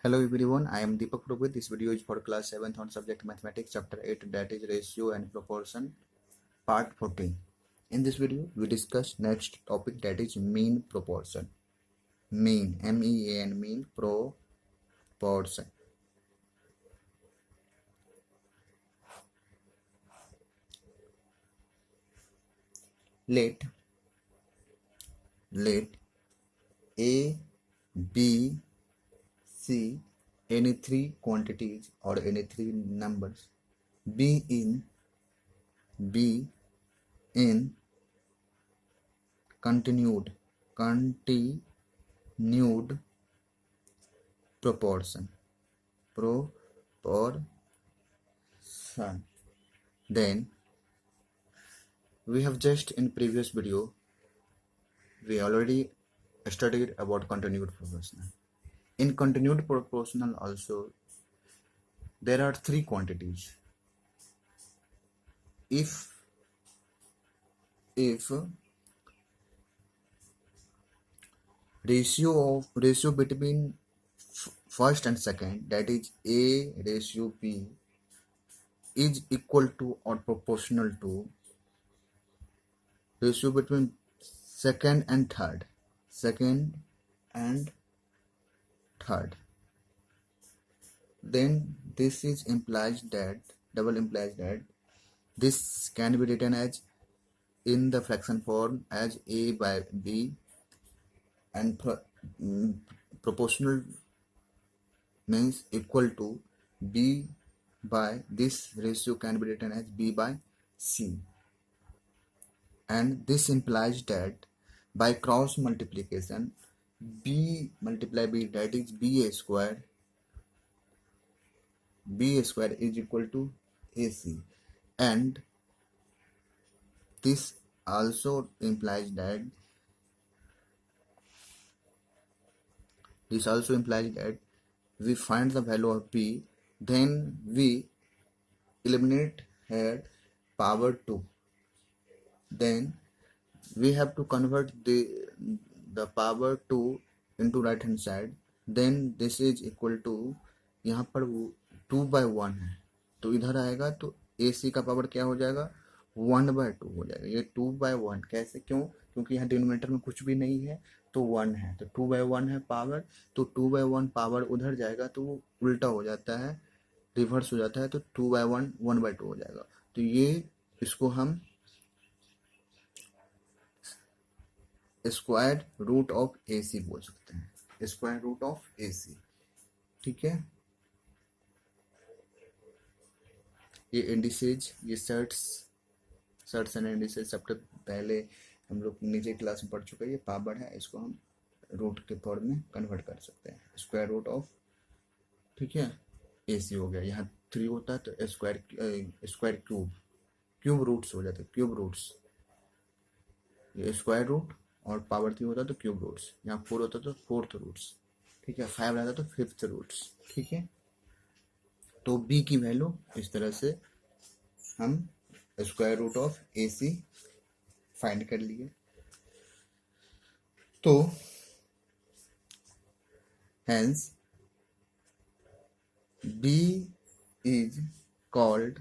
Hello everyone, I am Deepak Prabhu. This video is for class 7th on subject mathematics chapter 8, that is ratio and proportion part 14. In this video we discuss next topic, that is mean proportion. Mean, MEAN, mean proportion. Let A, B, C, any three quantities or any three numbers be in continued proportion. Then we have just in previous video we already studied about continued proportional. In continued proportional also there are three quantities. If ratio between first and second, that is A ratio B, is equal to or proportional to ratio between second and third, then this is double implies that this can be written as in the fraction form as A by B, and proportional means equal to B by this ratio can be written as B by C, and this implies that by cross multiplication B multiply B, that is B square is equal to AC, and this also implies that we find the value of B, then we eliminate here power 2, then we have to convert the power 2 into right hand side, then this is equal to यहाँ पर 2/1 है तो इधर आएगा तो AC का power क्या हो जाएगा 1/2 हो जाएगा। ये 2/1 कैसे, क्योंकि यहाँ डिनोमिनेटर में कुछ भी नहीं है तो 1 है, तो 2/1 है पावर, तो 2/1 पावर उधर जाएगा तो वो उल्टा हो जाता है, रिवर्स हो जाता है, तो 2/1 1/2 हो जाएगा। तो ये इसको हम स्क्वायर रूट ऑफ AC बोल सकते हैं, स्क्वायर रूट ऑफ AC। ठीक है, ये इंडिसेज, ये सर्ट्स एंड इंडिसेज सबसे पहले हम लोग नीचे क्लास में पढ़ चुके हैं। ये पावर है, इसको हम रूट के फॉर्म में कन्वर्ट कर सकते हैं, स्क्वायर रूट ऑफ, ठीक है, AC हो गया। यहाँ 3 होता है तो स्क्वायर क्यूब रूट्स हो जाते हैं, क्यूब रूट्स, ये स्क्वायर रूट, और पावर 3 होता है तो क्यूब रूट्स, यहाँ 4 होता है तो फोर्थ रूट्स, ठीक है, 5 रहता है तो फिफ्थ रूट्स। ठीक है, तो B की वैल्यू इस तरह से हम square root of AC find कर लिए। तो hence B is called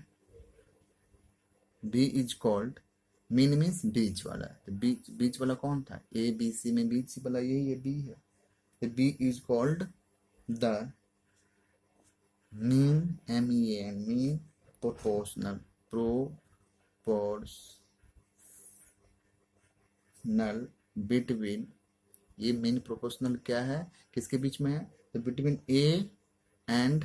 mean means बीच वाला। तो बीच वाला कौन था, ABC में बीच वाला यही है, B है, तो B is called the mean, MEAN, mean proportional between, ये मीन प्रोपोर्शनल क्या है, किसके बीच में है, तो between A and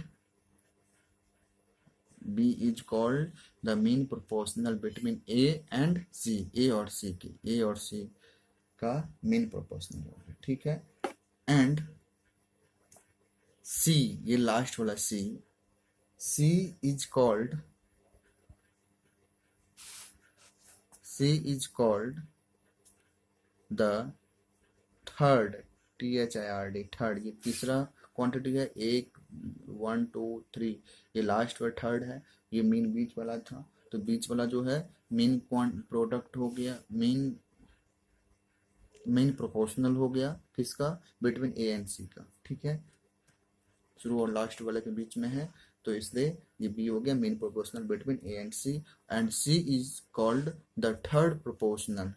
B is called the mean proportional between A and C, A और C का मीन प्रोपोर्शनल होगा। ठीक है, एंड C, ये लास्ट वाला C is called the third, third, ये तीसरा क्वांटिटी है, 1 2 3, ये लास्ट और थर्ड है, ये मीन बीच वाला था, तो बीच वाला जो है मीन प्रोडक्ट हो गया, मीन प्रोपोर्शनल हो गया, किसका, बिटवीन A एंड C का। ठीक है, शुरू और लास्ट वाले के बीच में है, तो इसलिए ये बी हो गया mean proportional between A and C is called the third proportional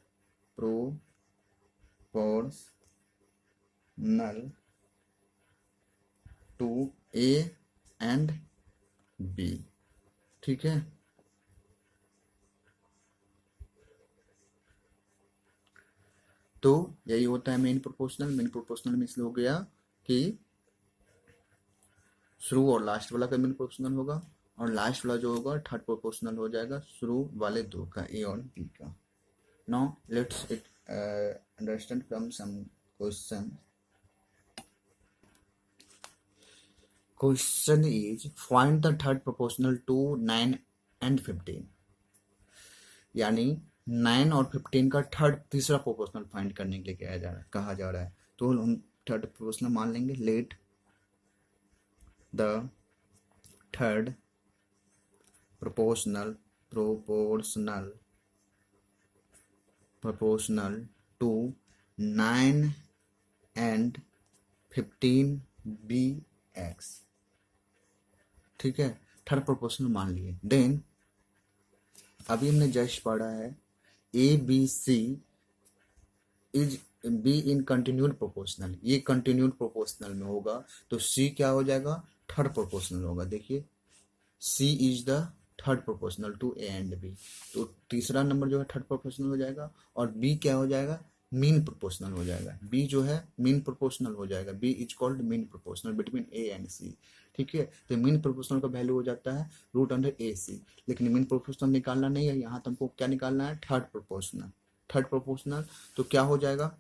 to A and B. ठीक है, तो यही होता है मेन प्रोपोर्शनल। मेन प्रोपोर्शनल में इसलिए हो गया कि शुरू और लास्ट वाला का मेन प्रोपोर्शनल होगा, और लास्ट वाला जो होगा थर्ड प्रोपोर्शनल हो जाएगा शुरू वाले दो का, ए और बी का। Now let's it understand from some question. Question is find the third proportional to 9 and 15, यानी 9 और 15 का तीसरा प्रोपोर्शनल फाइंड करने के लिए कहा जा रहा है। तो हम थर्ड प्रोपोर्शनल मान लेंगे, let the third proportional to 9 and 15 be x. ठीक है, थर्ड प्रोपोर्शनल मान लिए। देन अभी हमने जस्ट पढ़ा है A B C is B in continued proportional, ये कंटिन्यूड प्रोपोर्शनल में होगा, तो सी क्या हो जाएगा, थर्ड प्रोपोर्शनल होगा। देखिए C is the third proportional to A and B, तो तीसरा नंबर जो है थर्ड प्रोपोर्शनल हो जाएगा, और बी क्या हो जाएगा, मीन प्रोपोर्शनल हो जाएगा। बी जो है मीन प्रोपोर्शनल हो जाएगा, B is called mean proportional between A and C. ठीक है, तो मीन प्रोपोर्शनल का वैल्यू हो जाता है रूट अंडर ए सी, लेकिन मीन प्रोपोर्शनल निकालना नहीं है, यहाँ तो हमको क्या निकालना है, थर्ड प्रोपोर्शनल। तो क्या हो जाएगा,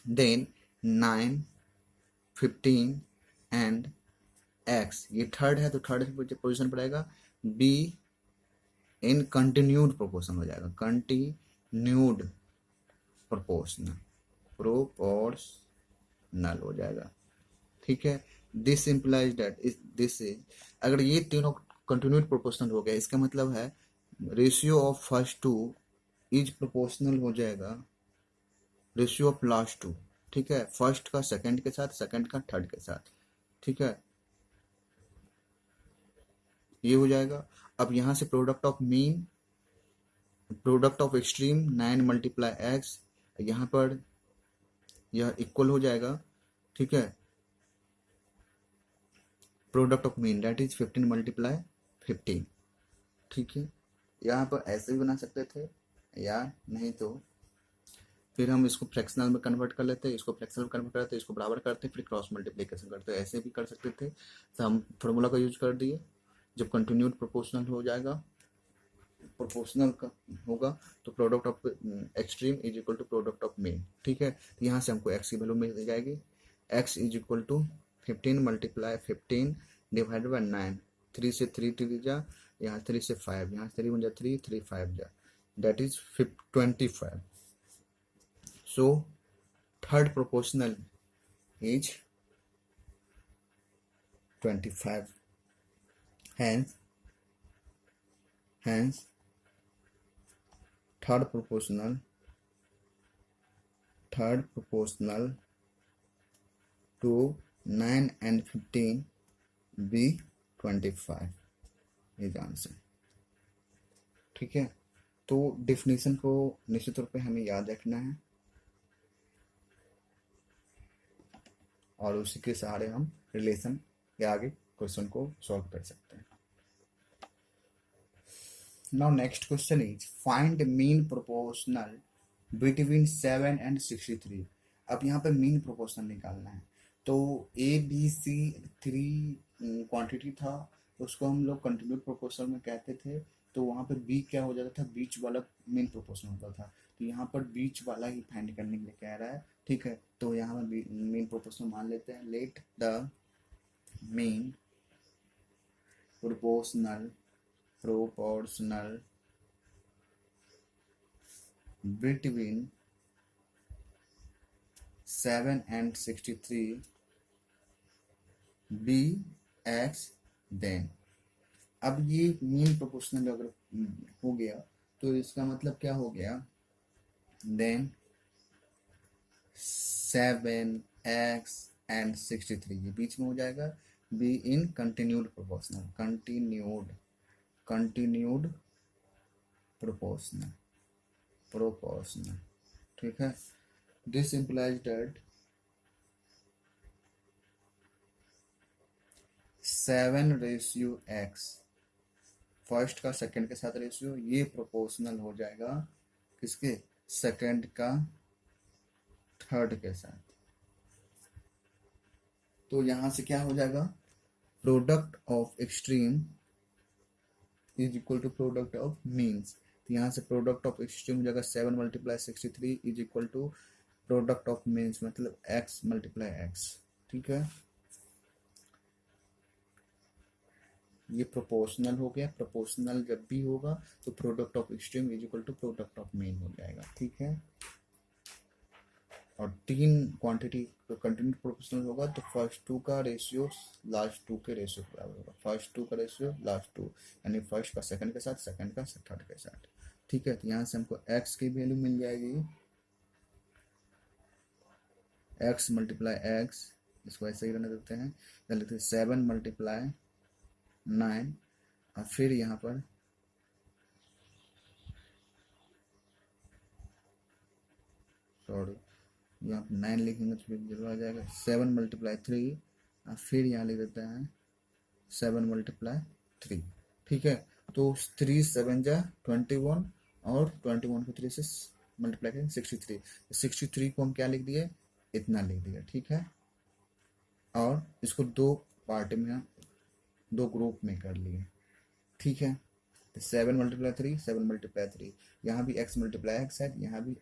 देन 9, 15 एंड एक्स, ये थर्ड है तो थर्ड पोजिशन पर आएगा, बी इन कंटिन्यूड प्रोपोर्शनल हो जाएगा, कंटिन्यूड प्रोपोर्शनल हो जाएगा। ठीक है, this implies that this is, अगर ये तीनों कंटिन्यूड प्रोपोर्शनल हो गया, इसका मतलब है ratio of first two is proportional हो जाएगा रेशियो ऑफ लास्ट टू। ठीक है, फर्स्ट का सेकंड के साथ, सेकंड का थर्ड के साथ। ठीक है, ये हो जाएगा। अब यहां से product of extreme 9 multiply x, यहाँ पर यह इक्वल हो जाएगा। ठीक है, product of mean that is 15 multiply 15। ठीक है, यहाँ पर ऐसे भी बना सकते थे, या नहीं तो फिर हम इसको फ्रैक्शनल में कन्वर्ट कर लेते हैं, इसको फ्रैक्शनल में कन्वर्ट करते हैं, इसको बराबर करते हैं, फिर क्रॉस मल्टीप्लिकेशन करते हैं, ऐसे भी कर सकते थे। तो हम फॉर्मूला का यूज कर दिए, जब कंटिन्यूड प्रोपोर्शनल हो जाएगा, प्रोपोर्शनल का होगा, तो product of extreme is equal to product of mean. ठीक है, तो यहाँ से हमको एक्स की वैल्यू मिल जाएगी, x is equal to 15 multiply 15 divide by 9, 3 से 3 जा, यहाँ 3 से 5, यहाँ 3 बन जा 3, 3 5 जा, that is 25। So third proportional is 25, hence third proportional to 9 and 15 be 25 is answer. ठीक है, तो डेफिनेशन को निश्चित तौर पे हमें याद रखना है, और उसी के सहारे हम रिलेशन के आगे क्वेश्चन को सॉल्व कर सकते हैं। Now next question is find mean proportional between 7 and 63। अब यहाँ पे मीन प्रोपोर्शनल निकालना है, तो ए बी सी 3 क्वांटिटी था, तो उसको हम लोग कंटिन्यूड प्रोपोर्शनल में कहते थे, तो वहाँ पे बी क्या हो जाता था, बीच वाला मीन प्रोपोर्शनल होता था, तो यहाँ पर बीच वाला ही फाइंड करने के लिए कह रहा है। ठीक है, तो यहाँ पर मीन प्रोपोर्शनल मान लेते हैं, let the mean proportional between 7 and 63 be x, then अब ये मीन प्रोपोर्शनल अगर हो गया, तो इसका मतलब क्या हो गया, देन 7x and 63 ये बीच में हो जाएगा, be in continued proportional, continued proportional, ठीक है। This implies that 7:x first का सेकंड के साथ रेशियो ये प्रोपोर्शनल हो जाएगा किसके, सेकंड का थर्ड के साथ। तो यहां से क्या हो जाएगा, product of extreme is equal to product of means. तो यहाँ से प्रोडक्ट ऑफ एक्सट्रीम हो जाएगा 7 × 63 is equal to product of means, मतलब x × x, ठीक है। ये प्रोपोर्शनल हो गया। प्रोपोर्शनल जब भी होगा तो product of extreme is equal to product of mean हो जाएगा, ठीक है। और तीन क्वांटिटी कंटिन्यूड प्रोपोर्शनल होगा तो फर्स्ट टू का रेशियो लास्ट टू के रेशियो के बराबर होगा, फर्स्ट टू का रेशियो लास्ट टू, यानी फर्स्ट का सेकंड के साथ, सेकंड का थर्ड के साथ, ठीक है। तो यहाँ से हमको x की वैल्यू मिल जाएगी, x × x, इसको ऐसे ही रहने देते हैं, लिखते हैं 7 × 9 और फिर यहाँ पर यहाँ पर 9 लिखेंगे तो फिर जरूर आ जाएगा 7 × 3 और फिर यहाँ लिख देते हैं 7 × 3, ठीक है। तो 3 7 जा 21 और 21 को 3 से मल्टीप्लाई करें 63, 63 को हम क्या लिख दिए, इतना लिख दिया, ठीक है। और इसको दो पार्ट में, दो ग्रुप में कर लिए, ठीक है। तो 7 × 3 7 × 3, यहाँ भी x × x है, यहाँ भी।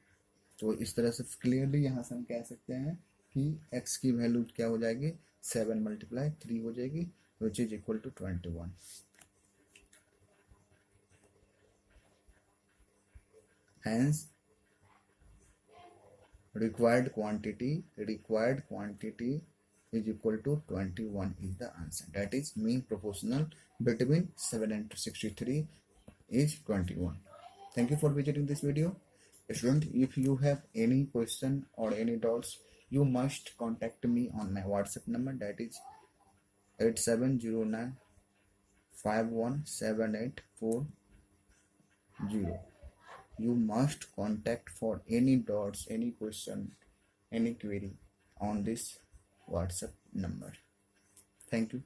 तो इस तरह से क्लियरली यहाँ से हम कह सकते हैं कि x की वैल्यू क्या हो जाएगी, 7 × 3 हो जाएगी, which is equal to 21। Hence required quantity is equal to 21 is the answer. That is mean proportional between 7 and 63 is 21. Thank you for visiting this video. Student, if you have any question or any doubts, you must contact me on my WhatsApp number, that is 8709 51784. You must contact for any doubts, any question, any query on this WhatsApp number. Thank you.